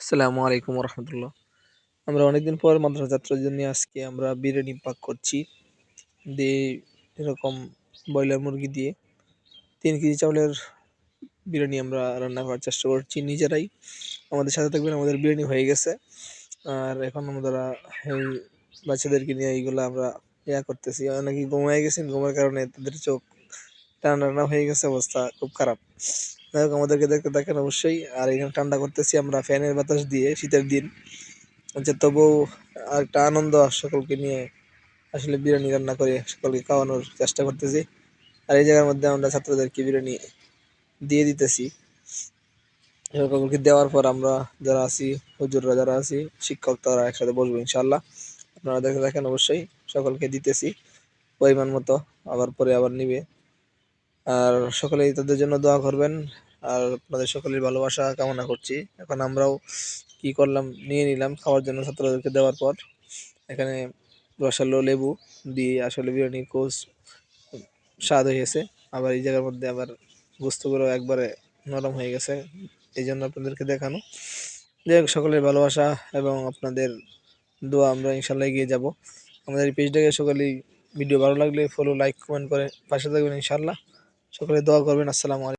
আসসালামু আলাইকুম রহমতুল্লাহ। আমরা অনেকদিন পর মাদ্রাসা ছাত্রদের জন্য আজকে আমরা বিরিয়ানি পাক করছি। দিয়ে এরকম ব্রয়লার মুরগি দিয়ে 3 কেজি চাউলের বিরিয়ানি আমরা রান্না করার চেষ্টা করছি নিজেরাই। আমাদের সাথে থাকবেন। আমাদের বিরিয়ানি হয়ে গেছে, আর এখন আমরা এই বাচ্চাদেরকে নিয়ে এইগুলো আমরা করতেছি। অনেকে ঘুমিয়ে গেছেন, ঘুমের কারণে তাদের চোখ টানা টানা হয়ে গেছে, অবস্থা খুব খারাপ। যাই হোক, আমাদেরকে দেখতে থাকেন অবশ্যই। আর এখানে ঠান্ডা করতেছি আমরা ফ্যানের বাতাস দিয়ে, শীতের দিন যে তবুও একটা আনন্দ সকলকে নিয়ে আসলে বিরিয়ানি রান্না করে সকলকে খাওয়ানোর চেষ্টা করতেছি। আর এই জায়গার মধ্যে আমরা ছাত্রদেরকে বিরিয়ানি দিয়ে দিতেছি। সকলকে দেওয়ার পর আমরা যারা আছি, হুজুররা যারা আছি, শিক্ষক, তারা একসাথে বসবো ইনশাল্লাহ। আপনারা দেখে দেখেন অবশ্যই। সকলকে দিতেছি পরিমাণ মতো, আবার পরে আবার নিবে। আর সকলেই তাদের জন্য দোয়া করবেন। আর আপনাদের সকলের ভালোবাসা কামনা করছি। এখন আমরাও কি করলাম, নিয়ে নিলাম খাওয়ার জন্য ছাত্রদেরকে দেওয়ার পর। এখানে রসালো লেবু দিয়ে আসলে বিরিয়ানি খুব স্বাদ হয়েছে। আবার এই জায়গার মধ্যে আবার গোস্তগুলো একবারে নরম হয়ে গেছে, এই জন্য আপনাদেরকে দেখানো। যাই হোক, সকলের ভালোবাসা এবং আপনাদের দোয়া আমরা ইনশাল্লাহ এগিয়ে যাব। আমাদের এই পেজটাকে সকলেই ভিডিও ভালো লাগলে ফলো, লাইক, কমেন্ট করে পাশে থাকবেন ইনশাল্লাহ। সকলে দোয়া করবেন। আসসালামু আলাইকুম।